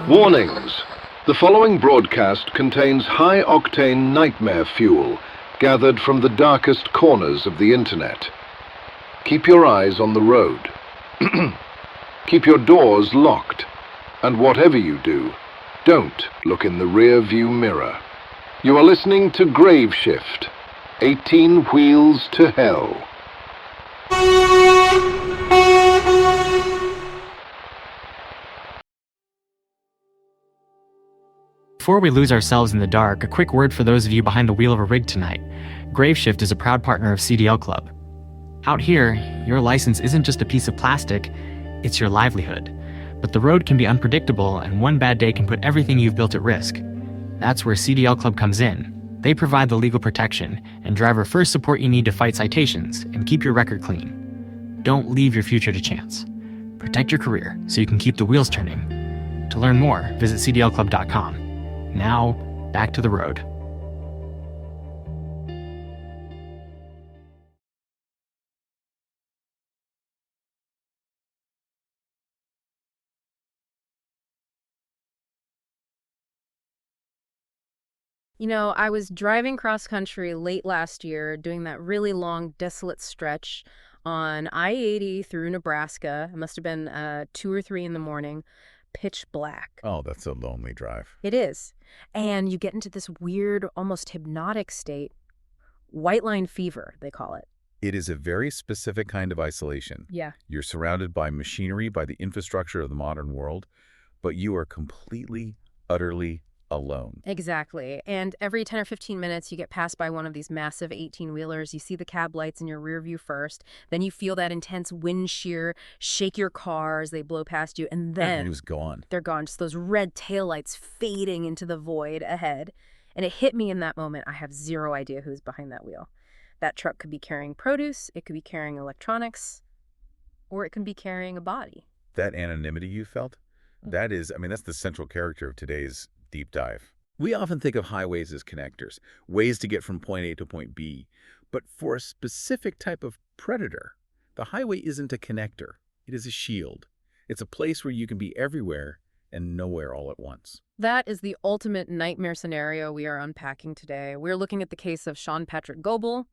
Warnings. The following broadcast contains high-octane nightmare fuel gathered from the darkest corners of the internet. Keep your eyes on the road. Keep your doors locked. And whatever you do, don't look in the rear-view mirror. You are listening to Grave Shift, 18 Wheels to Hell. Before we lose ourselves in the dark, a quick word for those of you behind the wheel of a rig tonight. Graveshift is a proud partner of CDL Club. Out here, your license isn't just a piece of plastic, it's your livelihood. But the road can be unpredictable, and one bad day can put everything you've built at risk. That's where CDL Club comes in. They provide the legal protection and driver-first support you need to fight citations and keep your record clean. Don't leave your future to chance. Protect your career so you can keep the wheels turning. To learn more, visit cdlclub.com. Now, back to the road. You know, I was driving cross country late last year, doing that really long, desolate stretch on I-80 through Nebraska. It must have been 2 or 3 in the morning. Pitch black. Oh, that's a lonely drive. It is. And you get into this weird, almost hypnotic state. White line fever, they call it. It is a very specific kind of isolation. Yeah. You're surrounded by machinery, by the infrastructure of the modern world, but you are completely, utterly alone. Exactly. And every 10 or 15 minutes, you get passed by one of these massive 18-wheelers. You see the cab lights in your rear view first. Then you feel that intense wind shear shake your car as they blow past you. And then it was gone. They're gone. Just those red taillights fading into the void ahead. And it hit me in that moment. I have zero idea who's behind that wheel. That truck could be carrying produce. It could be carrying electronics. Or it could be carrying a body. That anonymity you felt, that's the central character of today's deep dive. We often think of highways as connectors, ways to get from point A to point B. But for a specific type of predator, the highway isn't a connector. It is a shield. It's a place where you can be everywhere and nowhere all at once. That is the ultimate nightmare scenario we are unpacking today. We're looking at the case of Sean Patrick Goble.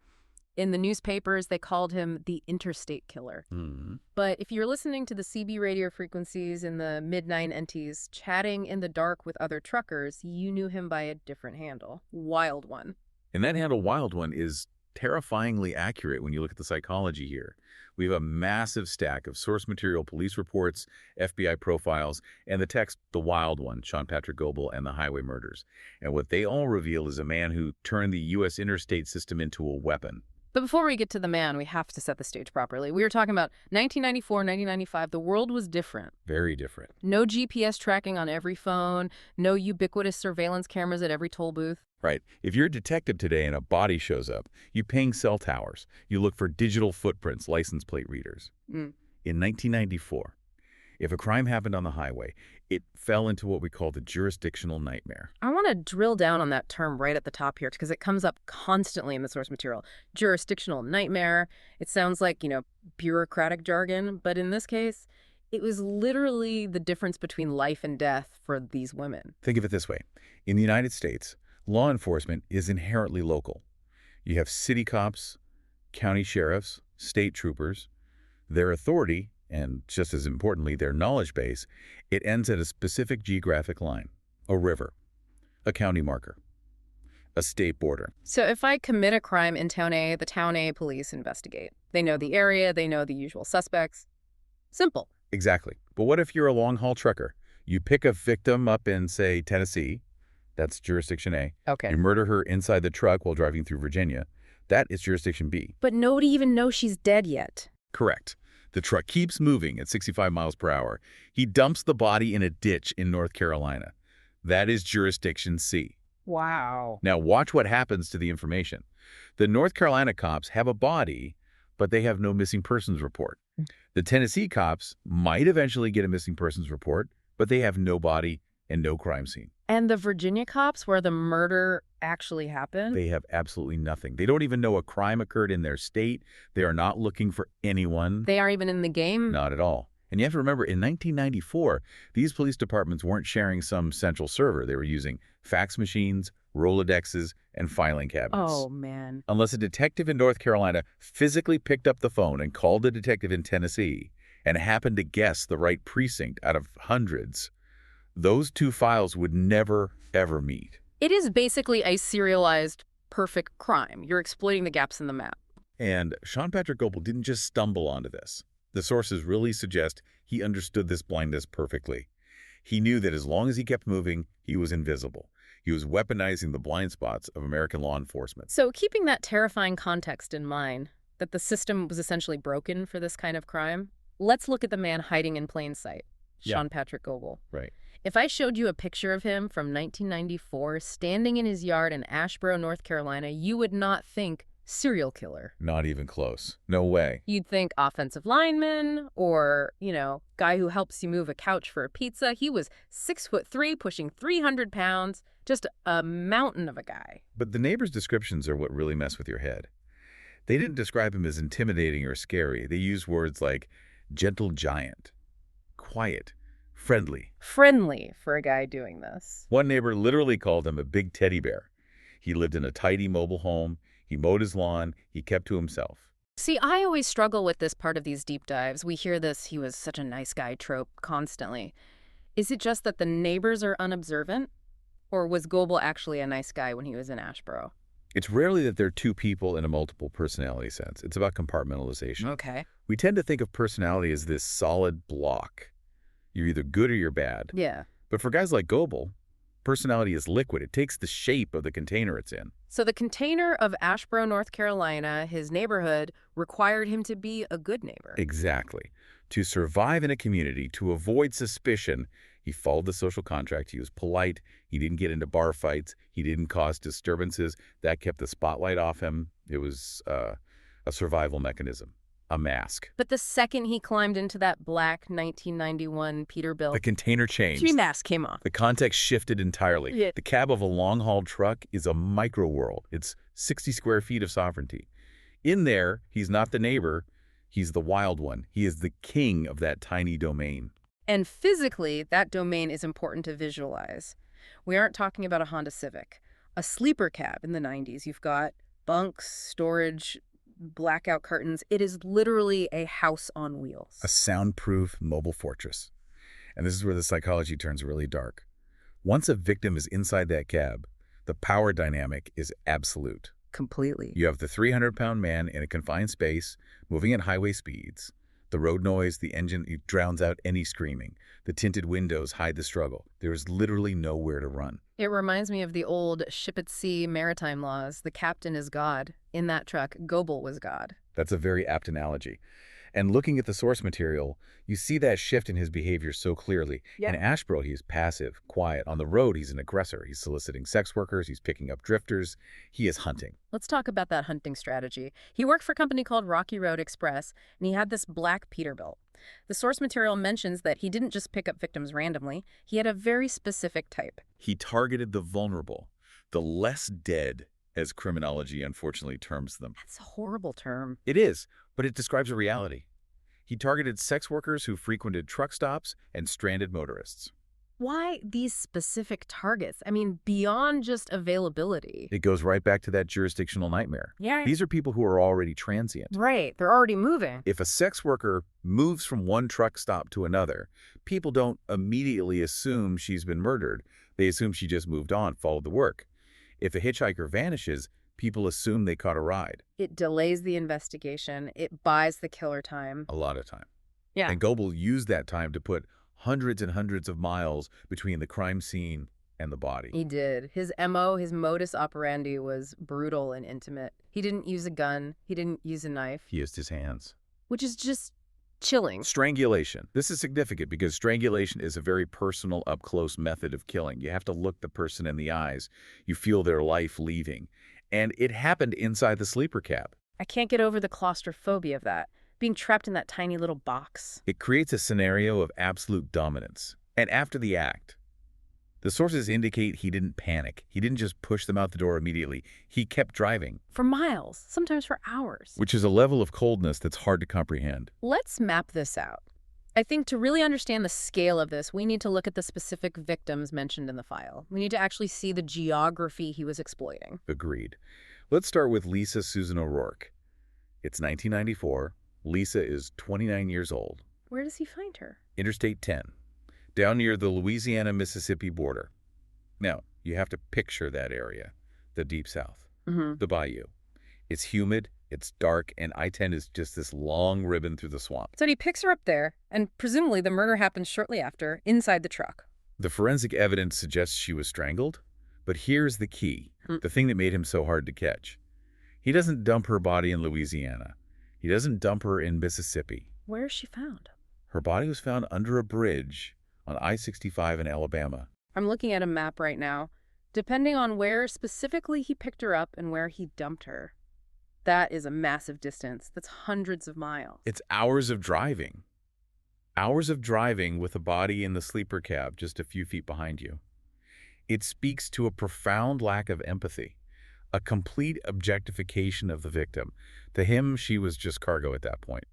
In the newspapers, they called him the interstate killer. Mm-hmm. But if you're listening to the CB radio frequencies in the mid-990s, chatting in the dark with other truckers, you knew him by a different handle, Wild One. And that handle, Wild One, is terrifyingly accurate when you look at the psychology here. We have a massive stack of source material, police reports, FBI profiles, and the text, The Wild One, Sean Patrick Goble and the Highway Murders. And what they all reveal is a man who turned the U.S. interstate system into a weapon. But before we get to the man, we have to set the stage properly. We were talking about 1994, 1995. The world was different. Very different. No GPS tracking on every phone, no ubiquitous surveillance cameras at every toll booth. Right. If you're a detective today and a body shows up, you ping cell towers. You look for digital footprints, license plate readers. In 1994, if a crime happened on the highway, it fell into what we call the jurisdictional nightmare. I want to drill down on that term right at the top here because it comes up constantly in the source material. Jurisdictional nightmare. It sounds like, bureaucratic jargon, but in this case, it was literally the difference between life and death for these women. Think of it this way. In the United States, law enforcement is inherently local. You have city cops, county sheriffs, state troopers. Their authority, and just as importantly, their knowledge base, it ends at a specific geographic line, a river, a county marker, a state border. So if I commit a crime in Town A, the Town A police investigate. They know the area, they know the usual suspects. Simple. Exactly. But what if you're a long-haul trucker? You pick a victim up in, say, Tennessee. That's jurisdiction A. Okay. You murder her inside the truck while driving through Virginia. That is jurisdiction B. But nobody even knows she's dead yet. Correct. The truck keeps moving at 65 miles per hour. He dumps the body in a ditch in North Carolina. That is jurisdiction C. Wow. Now watch what happens to the information. The North Carolina cops have a body, but they have no missing persons report. The Tennessee cops might eventually get a missing persons report, but they have no body and no crime scene. And the Virginia cops, where the murder actually happened? They have absolutely nothing. They don't even know a crime occurred in their state. They are not looking for anyone. They aren't even in the game? Not at all. And you have to remember, in 1994, these police departments weren't sharing some central server. They were using fax machines, Rolodexes, and filing cabinets. Oh, man. Unless a detective in North Carolina physically picked up the phone and called a detective in Tennessee and happened to guess the right precinct out of hundreds, those two files would never, ever meet. It is basically a serialized perfect crime. You're exploiting the gaps in the map. And Sean Patrick Goble didn't just stumble onto this. The sources really suggest he understood this blindness perfectly. He knew that as long as he kept moving, he was invisible. He was weaponizing the blind spots of American law enforcement. So keeping that terrifying context in mind, that the system was essentially broken for this kind of crime, let's look at the man hiding in plain sight, Sean Patrick Goble. Right. If I showed you a picture of him from 1994 standing in his yard in Asheboro, North Carolina, you would not think serial killer. Not even close. No way. You'd think offensive lineman or, guy who helps you move a couch for a pizza. He was 6'3", pushing 300 pounds, just a mountain of a guy. But the neighbors' descriptions are what really mess with your head. They didn't describe him as intimidating or scary. They used words like gentle giant, quiet, friendly. Friendly for a guy doing this. One neighbor literally called him a big teddy bear. He lived in a tidy mobile home. He mowed his lawn. He kept to himself. See, I always struggle with this part of these deep dives. We hear this "he was such a nice guy" trope constantly. Is it just that the neighbors are unobservant? Or was Goble actually a nice guy when he was in Asheboro? It's rarely that there are two people in a multiple personality sense. It's about compartmentalization. Okay. We tend to think of personality as this solid block. You're either good or you're bad. Yeah. But for guys like Goble, personality is liquid. It takes the shape of the container it's in. So the container of Asheboro, North Carolina, his neighborhood, required him to be a good neighbor. Exactly. To survive in a community, to avoid suspicion, he followed the social contract. He was polite. He didn't get into bar fights. He didn't cause disturbances. That kept the spotlight off him. It was a survival mechanism, a mask. But the second he climbed into that black 1991 Peterbilt, The container changed. the mask came off. The context shifted entirely. Yeah. The cab of a long-haul truck is a micro-world. It's 60 square feet of sovereignty. In there, he's not the neighbor. He's the wild one. He is the king of that tiny domain. And physically, that domain is important to visualize. We aren't talking about a Honda Civic. A sleeper cab in the 90s. You've got bunks, storage, blackout curtains. It is literally a house on wheels. A soundproof mobile fortress. And this is where the psychology turns really dark. Once a victim is inside that cab, the power dynamic is absolute. Completely. You have the 300-pound man in a confined space, moving at highway speeds. The road noise, the engine, it drowns out any screaming. The tinted windows hide the struggle. There is literally nowhere to run. It reminds me of the old ship at sea maritime laws. The captain is God. In that truck, Goble was God. That's a very apt analogy. And looking at the source material, you see that shift in his behavior so clearly. Yeah. In Asheboro, he's passive, quiet. On the road, he's an aggressor. He's soliciting sex workers. He's picking up drifters. He is hunting. Let's talk about that hunting strategy. He worked for a company called Rocky Road Express, and he had this black Peterbilt. The source material mentions that he didn't just pick up victims randomly. He had a very specific type. He targeted the vulnerable, the less dead, as criminology unfortunately terms them. That's a horrible term. It is, but it describes a reality. He targeted sex workers who frequented truck stops and stranded motorists. Why these specific targets? I mean, beyond just availability. It goes right back to that jurisdictional nightmare. Yeah. These are people who are already transient. Right. They're already moving. If a sex worker moves from one truck stop to another, people don't immediately assume she's been murdered. They assume she just moved on, followed the work. If a hitchhiker vanishes, people assume they caught a ride. It delays the investigation. It buys the killer time. A lot of time. Yeah. And Goble used that time to put hundreds and hundreds of miles between the crime scene and the body. He did. His MO, his modus operandi was brutal and intimate. He didn't use a gun. He didn't use a knife. He used his hands. Which is just chilling. Strangulation. This is significant because strangulation is a very personal, up-close method of killing. You have to look the person in the eyes. You feel their life leaving. And it happened inside the sleeper cab. I can't get over the claustrophobia of that. Being trapped in that tiny little box. It creates a scenario of absolute dominance. And after the act, the sources indicate he didn't panic. He didn't just push them out the door immediately. He kept driving. For miles, sometimes for hours. Which is a level of coldness that's hard to comprehend. Let's map this out. I think to really understand the scale of this, we need to look at the specific victims mentioned in the file. We need to actually see the geography he was exploiting. Agreed. Let's start with Lisa Susan O'Rourke. It's 1994. Lisa is 29 years old. Where does he find her? Interstate 10, down near the Louisiana-Mississippi border. Now, you have to picture that area, the Deep South, the bayou. It's humid, it's dark, and I-10 is just this long ribbon through the swamp. So he picks her up there, and presumably the murder happens shortly after, inside the truck. The forensic evidence suggests she was strangled, but here's the key, the thing that made him so hard to catch. He doesn't dump her body in Louisiana. He doesn't dump her in Mississippi. Where is she found? Her body was found under a bridge on I-65 in Alabama. I'm looking at a map right now. Depending on where specifically he picked her up and where he dumped her, that is a massive distance. That's hundreds of miles. It's hours of driving. Hours of driving with a body in the sleeper cab just a few feet behind you. It speaks to a profound lack of empathy, a complete objectification of the victim. To him, she was just cargo at that point.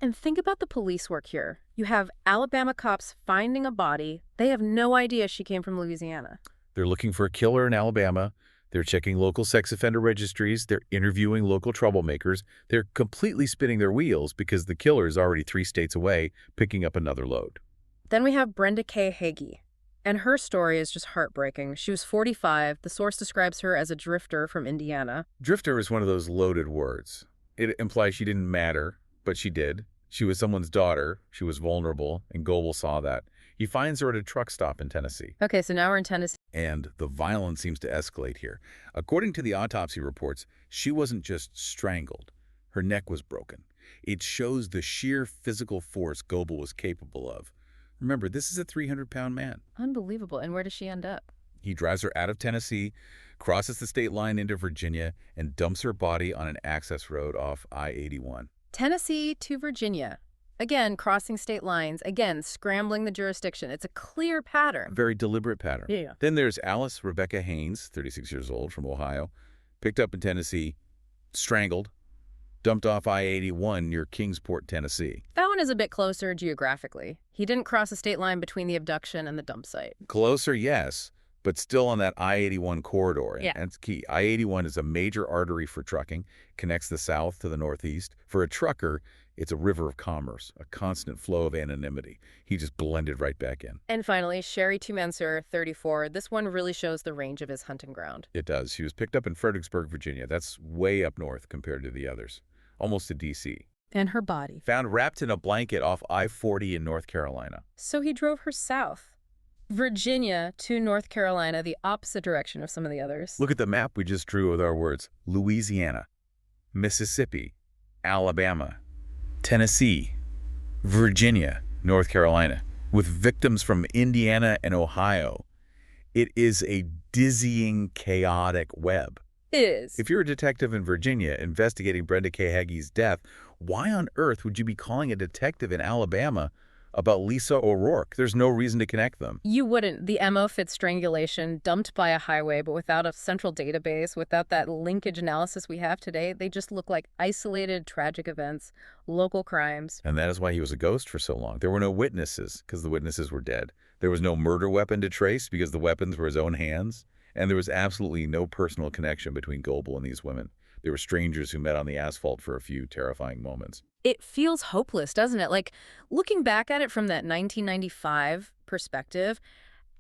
And think about the police work here. You have Alabama cops finding a body. They have no idea she came from Louisiana. They're looking for a killer in Alabama. They're checking local sex offender registries. They're interviewing local troublemakers. They're completely spinning their wheels because the killer is already 3 states away, picking up another load. Then we have Brenda K. Hagee. And her story is just heartbreaking. She was 45. The source describes her as a drifter from Indiana. Drifter is one of those loaded words. It implies she didn't matter, but she did. She was someone's daughter. She was vulnerable, and Goble saw that. He finds her at a truck stop in Tennessee. Okay, so now we're in Tennessee. And the violence seems to escalate here. According to the autopsy reports, she wasn't just strangled. Her neck was broken. It shows the sheer physical force Goble was capable of. Remember, this is a 300-pound man. Unbelievable. And where does she end up? He drives her out of Tennessee, crosses the state line into Virginia, and dumps her body on an access road off I-81. Tennessee to Virginia. Again, crossing state lines. Again, scrambling the jurisdiction. It's a clear pattern. A very deliberate pattern. Yeah. Then there's Alice Rebecca Haynes, 36 years old, from Ohio, picked up in Tennessee, strangled, dumped off I-81 near Kingsport, Tennessee. That one is a bit closer geographically. He didn't cross a state line between the abduction and the dump site. Closer, yes, but still on that I-81 corridor. Yeah. And it's key. I-81 is a major artery for trucking, connects the south to the northeast. For a trucker, it's a river of commerce, a constant flow of anonymity. He just blended right back in. And finally, Sherry Tumenser, 34. This one really shows the range of his hunting ground. It does. She was picked up in Fredericksburg, Virginia. That's way up north compared to the others, almost to D.C. And her body. Found wrapped in a blanket off I-40 in North Carolina. So he drove her south. Virginia to North Carolina, the opposite direction of some of the others. Look at the map we just drew with our words. Louisiana, Mississippi, Alabama, Tennessee, Virginia, North Carolina, with victims from Indiana and Ohio. It is a dizzying, chaotic web. It is. If you're a detective in Virginia investigating Brenda K. Hagee's death, why on earth would you be calling a detective in Alabama about Lisa O'Rourke? There's no reason to connect them. You wouldn't. The MO fits strangulation, dumped by a highway, but without a central database, without that linkage analysis we have today. They just look like isolated, tragic events, local crimes. And that is why he was a ghost for so long. There were no witnesses because the witnesses were dead. There was no murder weapon to trace because the weapons were his own hands. And there was absolutely no personal connection between Goble and these women. They were strangers who met on the asphalt for a few terrifying moments. It feels hopeless, doesn't it? Like, looking back at it from that 1995 perspective,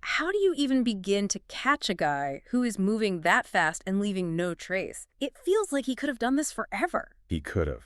how do you even begin to catch a guy who is moving that fast and leaving no trace? It feels like he could have done this forever. He could have.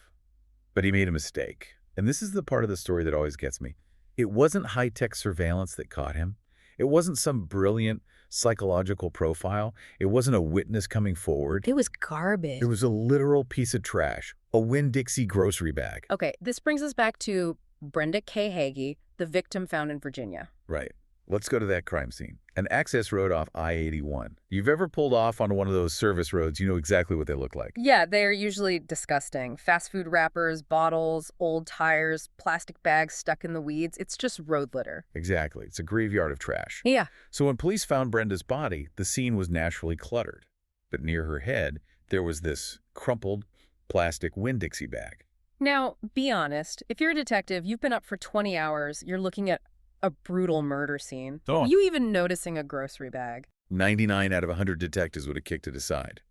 But he made a mistake. And this is the part of the story that always gets me. It wasn't high-tech surveillance that caught him. It wasn't some brilliant psychological profile. It wasn't a witness coming forward. It was garbage. It was a literal piece of trash, a Winn-Dixie grocery bag. Okay, this brings us back to Brenda K. Hagee, the victim found in Virginia. Right. Let's go to that crime scene. An access road off I-81. You've ever pulled off on one of those service roads, you know exactly what they look like. Yeah, they're usually disgusting. Fast food wrappers, bottles, old tires, plastic bags stuck in the weeds. It's just road litter. Exactly. It's a graveyard of trash. Yeah. So when police found Brenda's body, the scene was naturally cluttered. But near her head, there was this crumpled plastic Winn-Dixie bag. Now, be honest. If you're a detective, you've been up for 20 hours, you're looking at a brutal murder scene. Oh. Were you even noticing a grocery bag? 99 out of 100 detectives would have kicked it aside.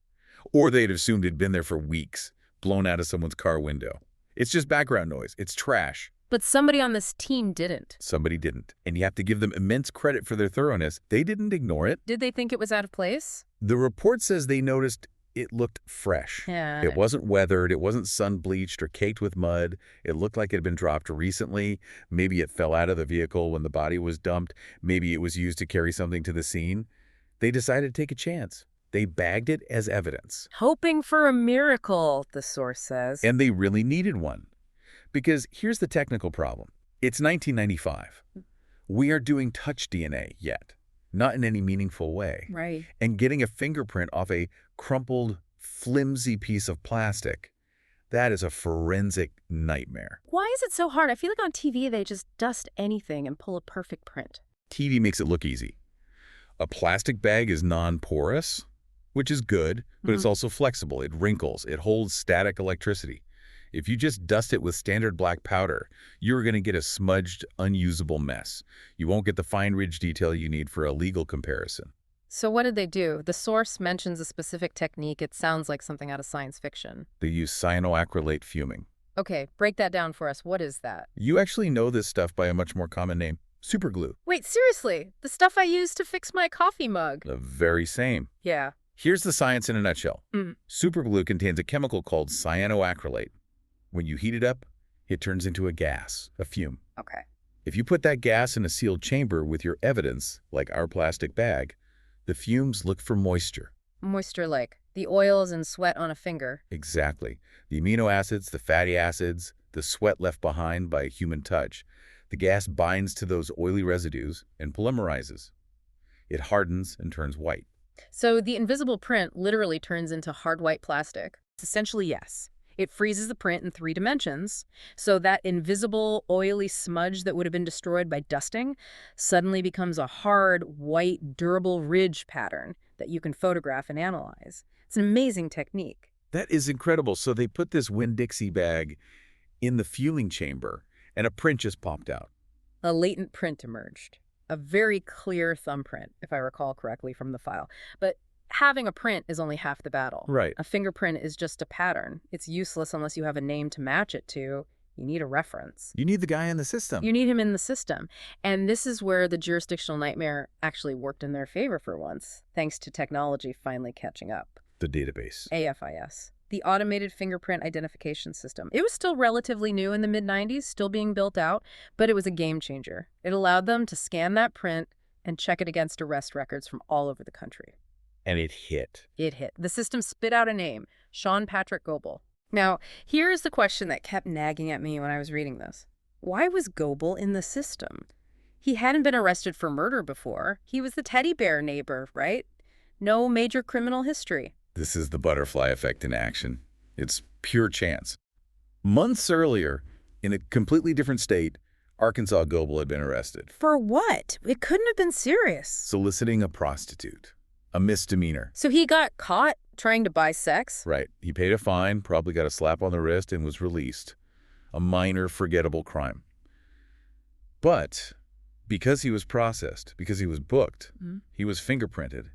Or they'd assumed it'd been there for weeks, blown out of someone's car window. It's just background noise. It's trash. But somebody on this team didn't. Somebody didn't. And you have to give them immense credit for their thoroughness. They didn't ignore it. Did they think it was out of place? The report says they noticed it looked fresh. Yeah. It wasn't weathered. It wasn't sun-bleached or caked with mud. It looked like it had been dropped recently. Maybe it fell out of the vehicle when the body was dumped. Maybe it was used to carry something to the scene. They decided to take a chance. They bagged it as evidence. Hoping for a miracle, the source says. And they really needed one. Because here's the technical problem. It's 1995. We are doing touch DNA yet, not in any meaningful way. Right. And getting a fingerprint off a crumpled, flimsy piece of plastic, that is a forensic nightmare. Why is it so hard? I feel like on TV they just dust anything and pull a perfect print. TV makes it look easy. A plastic bag is non-porous, which is good, but it's also flexible. It wrinkles. It holds static electricity. If you just dust it with standard black powder, you're going to get a smudged, unusable mess. You won't get the fine ridge detail you need for a legal comparison. So what did they do? The source mentions a specific technique. It sounds like something out of science fiction. They use cyanoacrylate fuming. Okay, break that down for us. What is that? You actually know this stuff by a much more common name, superglue. Wait, seriously? The stuff I use to fix my coffee mug? The very same. Yeah. Here's the science in a nutshell. Mm. Superglue contains a chemical called cyanoacrylate. When you heat it up, it turns into a gas, a fume. Okay. If you put that gas in a sealed chamber with your evidence, like our plastic bag, the fumes look for moisture. Moisture like the oils and sweat on a finger. Exactly. The amino acids, the fatty acids, the sweat left behind by a human touch. The gas binds to those oily residues and polymerizes. It hardens and turns white. So the invisible print literally turns into hard white plastic? Essentially, yes. It freezes the print in 3 dimensions, so that invisible, oily smudge that would have been destroyed by dusting suddenly becomes a hard, white, durable ridge pattern that you can photograph and analyze. It's an amazing technique. That is incredible. So they put this Winn-Dixie bag in the fueling chamber, and a print just popped out. A latent print emerged. A very clear thumbprint, if I recall correctly from the file. But having a print is only half the battle. Right. A fingerprint is just a pattern. It's useless unless you have a name to match it to. You need a reference. You need the guy in the system. You need him in the system. And this is where the jurisdictional nightmare actually worked in their favor for once, thanks to technology finally catching up. The database. AFIS, the Automated Fingerprint Identification System. It was still relatively new in the mid-90s, still being built out, but it was a game changer. It allowed them to scan that print and check it against arrest records from all over the country. And it hit. It hit. The system spit out a name, Sean Patrick Goble. Now, here's the question that kept nagging at me when I was reading this. Why was Goble in the system? He hadn't been arrested for murder before. He was the teddy bear neighbor, right? No major criminal history. This is the butterfly effect in action. It's pure chance. Months earlier, in a completely different state, Arkansas Goble had been arrested. For what? It couldn't have been serious. Soliciting a prostitute. A misdemeanor. So he got caught trying to buy sex? Right. He paid a fine, probably got a slap on the wrist, and was released. A minor, forgettable crime. But because he was processed, because he was booked, he was fingerprinted,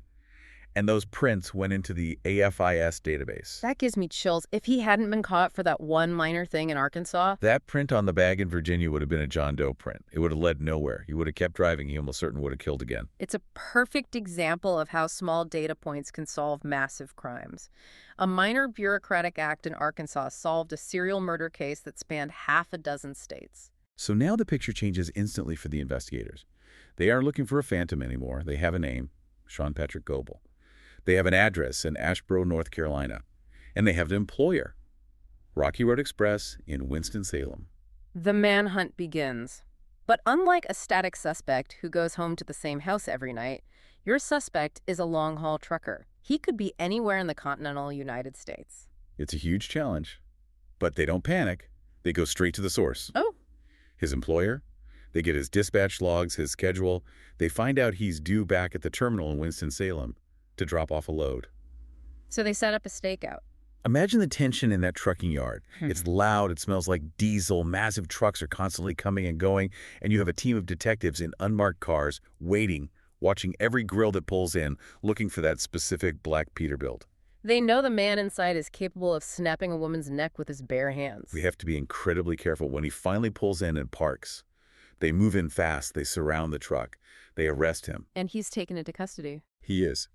and those prints went into the AFIS database. That gives me chills. If he hadn't been caught for that one minor thing in Arkansas... That print on the bag in Virginia would have been a John Doe print. It would have led nowhere. He would have kept driving. He almost certain would have killed again. It's a perfect example of how small data points can solve massive crimes. A minor bureaucratic act in Arkansas solved a serial murder case that spanned half a dozen states. So now the picture changes instantly for the investigators. They aren't looking for a phantom anymore. They have a name, Sean Patrick Goble. They have an address in Asheboro, North Carolina. And they have an employer, Rocky Road Express in Winston-Salem. The manhunt begins. But unlike a static suspect who goes home to the same house every night, your suspect is a long-haul trucker. He could be anywhere in the continental United States. It's a huge challenge. But they don't panic. They go straight to the source. Oh. His employer. They get his dispatch logs, his schedule. They find out he's due back at the terminal in Winston-Salem to drop off a load. So they set up a stakeout. Imagine the tension in that trucking yard. Hmm. It's loud, it smells like diesel, massive trucks are constantly coming and going, and you have a team of detectives in unmarked cars waiting, watching every grill that pulls in, looking for that specific black Peterbilt. They know the man inside is capable of snapping a woman's neck with his bare hands. We have to be incredibly careful when he finally pulls in and parks. They move in fast, they surround the truck, they arrest him. And he's taken into custody. He is.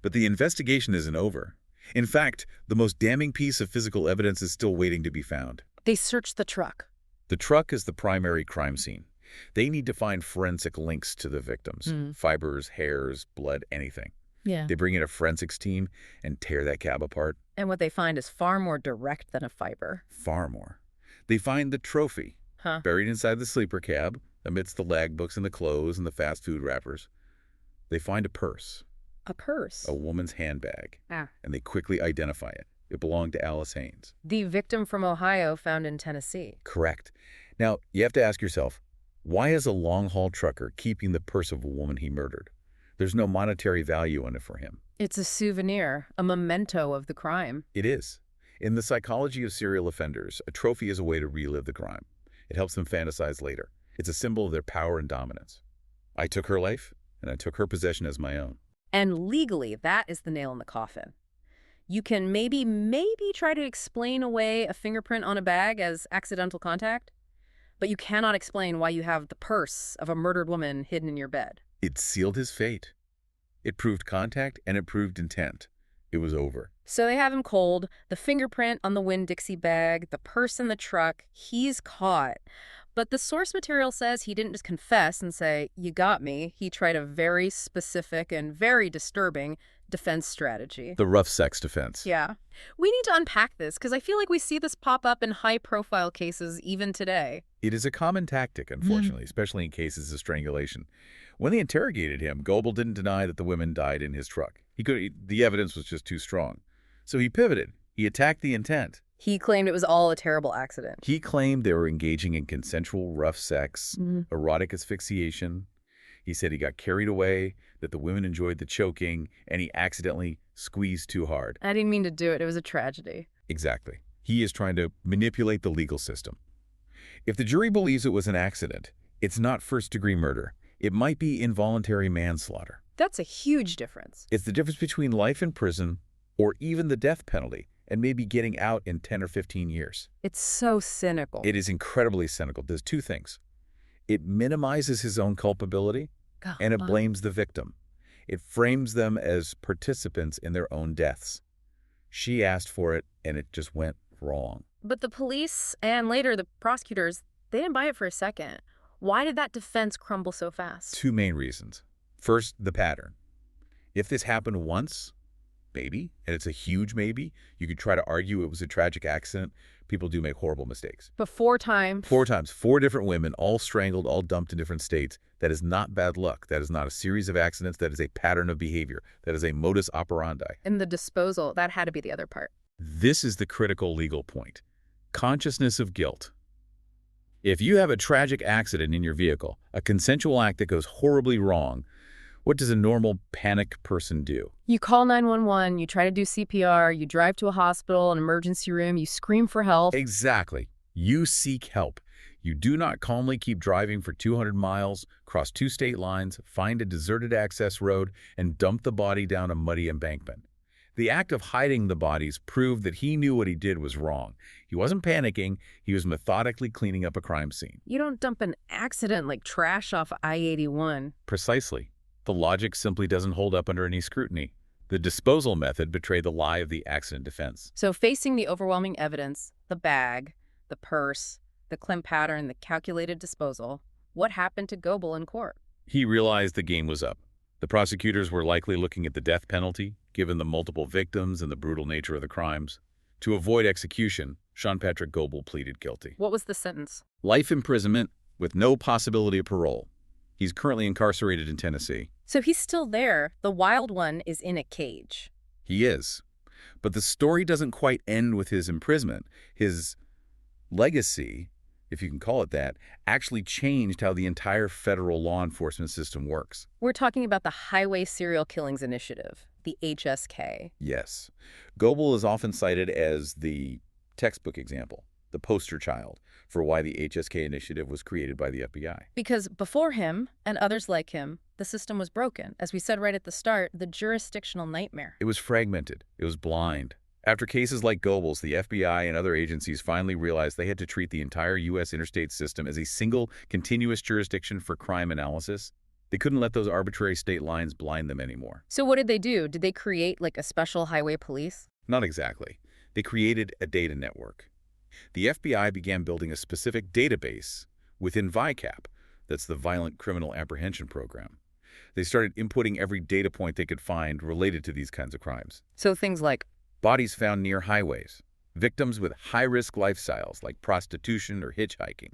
But the investigation isn't over. In fact, the most damning piece of physical evidence is still waiting to be found. They search the truck. The truck is the primary crime scene. They need to find forensic links to the victims. Fibers, hairs, blood, anything. Yeah. They bring in a forensics team and tear that cab apart. And what they find is far more direct than a fiber. Far more. They find the trophy, buried inside the sleeper cab, amidst the lag books and the clothes and the fast food wrappers. They find a purse. A purse? A woman's handbag. Ah. And they quickly identify it. It belonged to Alice Haynes. The victim from Ohio found in Tennessee. Correct. Now, you have to ask yourself, why is a long-haul trucker keeping the purse of a woman he murdered? There's no monetary value in it for him. It's a souvenir, a memento of the crime. It is. In the psychology of serial offenders, a trophy is a way to relive the crime. It helps them fantasize later. It's a symbol of their power and dominance. I took her life, and I took her possession as my own. And legally, that is the nail in the coffin. You can maybe try to explain away a fingerprint on a bag as accidental contact, but you cannot explain why you have the purse of a murdered woman hidden in your bed. It sealed his fate. It proved contact and it proved intent. It was over. So they have him cold, the fingerprint on the Winn-Dixie bag, the purse in the truck. He's caught. But the source material says he didn't just confess and say, "You got me." He tried a very specific and very disturbing defense strategy. The rough sex defense. Yeah. We need to unpack this because I feel like we see this pop up in high-profile cases even today. It is a common tactic, unfortunately, especially in cases of strangulation. When they interrogated him, Goble didn't deny that the women died in his truck. The evidence was just too strong. So he pivoted. He attacked the intent. He claimed it was all a terrible accident. He claimed they were engaging in consensual rough sex, erotic asphyxiation. He said he got carried away, that the women enjoyed the choking, and he accidentally squeezed too hard. I didn't mean to do it. It was a tragedy. Exactly. He is trying to manipulate the legal system. If the jury believes it was an accident, it's not first-degree murder. It might be involuntary manslaughter. That's a huge difference. It's the difference between life in prison or even the death penalty and maybe getting out in 10 or 15 years. It's so cynical. It is incredibly cynical. It does two things. It minimizes his own culpability, and it blames the victim. It frames them as participants in their own deaths. She asked for it, and it just went wrong. But the police and later the prosecutors, they didn't buy it for a second. Why did that defense crumble so fast? Two main reasons. First, the pattern. If this happened once, maybe, and it's a huge maybe, you could try to argue it was a tragic accident. People do make horrible mistakes. But 4 times? 4 times. 4 different women, all strangled, all dumped in different states. That is not bad luck. That is not a series of accidents. That is a pattern of behavior. That is a modus operandi. And the disposal, that had to be the other part. This is the critical legal point. Consciousness of guilt. If you have a tragic accident in your vehicle, a consensual act that goes horribly wrong, what does a normal panicked person do? You call 911, you try to do CPR, you drive to a hospital, an emergency room, you scream for help. Exactly. You seek help. You do not calmly keep driving for 200 miles, cross 2 state lines, find a deserted access road, and dump the body down a muddy embankment. The act of hiding the bodies proved that he knew what he did was wrong. He wasn't panicking. He was methodically cleaning up a crime scene. You don't dump an accident like trash off I-81. Precisely. The logic simply doesn't hold up under any scrutiny. The disposal method betrayed the lie of the accident defense. So facing the overwhelming evidence, the bag, the purse, the Klimt pattern, the calculated disposal, what happened to Goble in court? He realized the game was up. The prosecutors were likely looking at the death penalty, given the multiple victims and the brutal nature of the crimes. To avoid execution, Sean Patrick Goble pleaded guilty. What was the sentence? Life imprisonment with no possibility of parole. He's currently incarcerated in Tennessee. So he's still there. The wild one is in a cage. He is. But the story doesn't quite end with his imprisonment. His legacy, if you can call it that, actually changed how the entire federal law enforcement system works. We're talking about the Highway Serial Killings Initiative. the HSK. Yes. Goble is often cited as the textbook example, the poster child for why the HSK initiative was created by the FBI. Because before him, and others like him, the system was broken. As we said right at the start, the jurisdictional nightmare. It was fragmented. It was blind. After cases like Goble's, the FBI and other agencies finally realized they had to treat the entire U.S. interstate system as a single, continuous jurisdiction for crime analysis. They couldn't let those arbitrary state lines blind them anymore. So what did they do? Did they create like a special highway police? Not exactly. They created a data network. The FBI began building a specific database within VICAP, that's the Violent Criminal Apprehension Program. They started inputting every data point they could find related to these kinds of crimes. So things like Bodies found near highways, victims with high-risk lifestyles like prostitution or hitchhiking,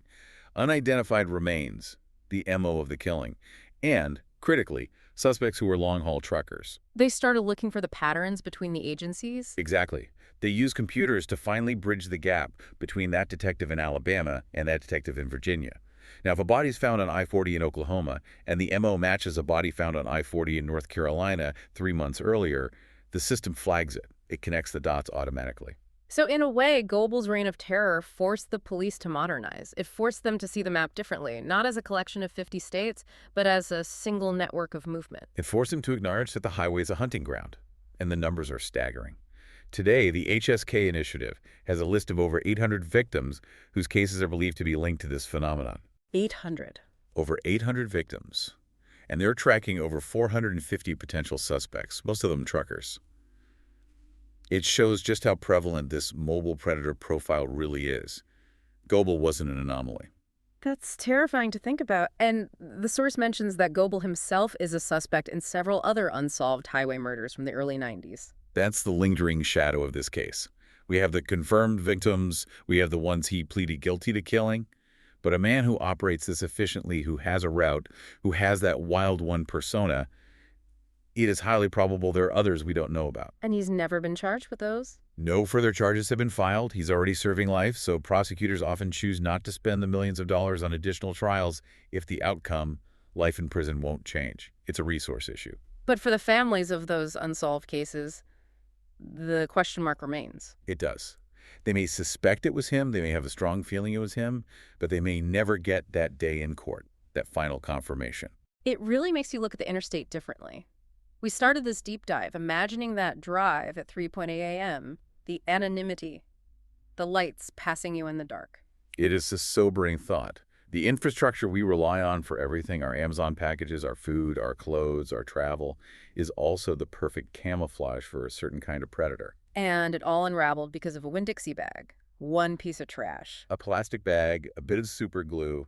unidentified remains, the MO of the killing, and, critically, suspects who were long-haul truckers. they started looking for the patterns between the agencies? Exactly. They used computers to finally bridge the gap between that detective in Alabama and that detective in Virginia. Now, if a body's found on I-40 in Oklahoma and the MO matches a body found on I-40 in North Carolina 3 months earlier, the system flags it. It connects the dots automatically. So in a way, Goble's reign of terror forced the police to modernize. It forced them to see the map differently, not as a collection of 50 states, but as a single network of movement. It forced them to acknowledge that the highway is a hunting ground, and the numbers are staggering. Today, the HSK initiative has a list of over 800 victims whose cases are believed to be linked to this phenomenon. 800. Over 800 victims. And they're tracking over 450 potential suspects, most of them truckers. It shows just how prevalent this mobile predator profile really is. Goble wasn't an anomaly. That's terrifying to think about. And the source mentions that Goble himself is a suspect in several other unsolved highway murders from the early 90s. That's the lingering shadow of this case. We have the confirmed victims, we have the ones he pleaded guilty to killing, but a man who operates this efficiently, who has a route, who has that wild one persona, it is highly probable there are others we don't know about. And he's never been charged with those? No further charges have been filed. He's already serving life, so prosecutors often choose not to spend the millions of dollars on additional trials if the outcome, life in prison, won't change. It's a resource issue. But for the families of those unsolved cases, the question mark remains. It does. They may suspect it was him, they may have a strong feeling it was him, but they may never get that day in court, that final confirmation. It really makes you look at the interstate differently. We started this deep dive imagining that drive at 3:20 a.m., the anonymity, the lights passing you in the dark. It is a sobering thought. The infrastructure we rely on for everything, our Amazon packages, our food, our clothes, our travel, is also the perfect camouflage for a certain kind of predator. And it all unraveled because of a Winn-Dixie bag. One piece of trash. A plastic bag, a bit of super glue,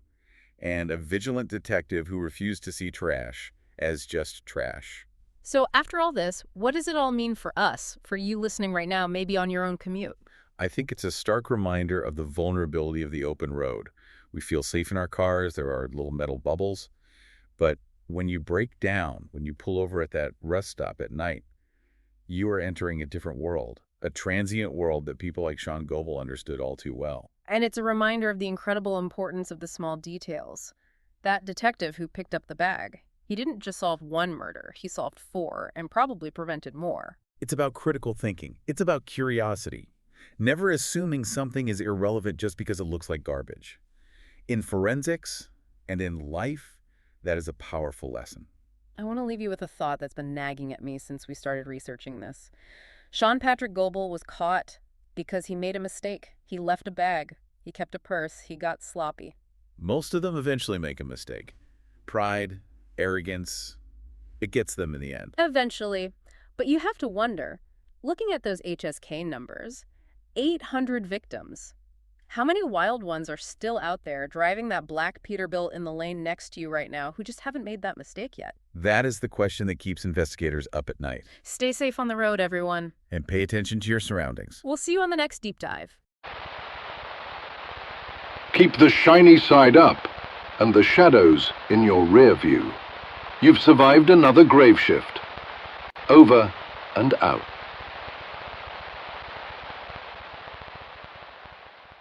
and a vigilant detective who refused to see trash as just trash. So after all this, what does it all mean for us, for you listening right now, maybe on your own commute? I think it's a stark reminder of the vulnerability of the open road. We feel safe in our cars, there are little metal bubbles, but when you break down, when you pull over at that rest stop at night, you are entering a different world, a transient world that people like Sean Goble understood all too well. And it's a reminder of the incredible importance of the small details. That detective who picked up the bag, he didn't just solve one murder, he solved 4 and probably prevented more. It's about critical thinking. It's about curiosity. Never assuming something is irrelevant just because it looks like garbage. In forensics and in life, that is a powerful lesson. I want to leave you with a thought that's been nagging at me since we started researching this. Sean Patrick Goble was caught because he made a mistake. He left a bag. He kept a purse. He got sloppy. Most of them eventually make a mistake. Pride, arrogance, it gets them in the end. Eventually. But you have to wonder, looking at those HSK numbers, 800 victims. How many wild ones are still out there driving that black Peterbilt in the lane next to you right now who just haven't made that mistake yet? That is the question that keeps investigators up at night. Stay safe on the road, everyone. And pay attention to your surroundings. We'll see you on the next deep dive. Keep the shiny side up and the shadows in your rear view. You've survived another grave shift. Over and out.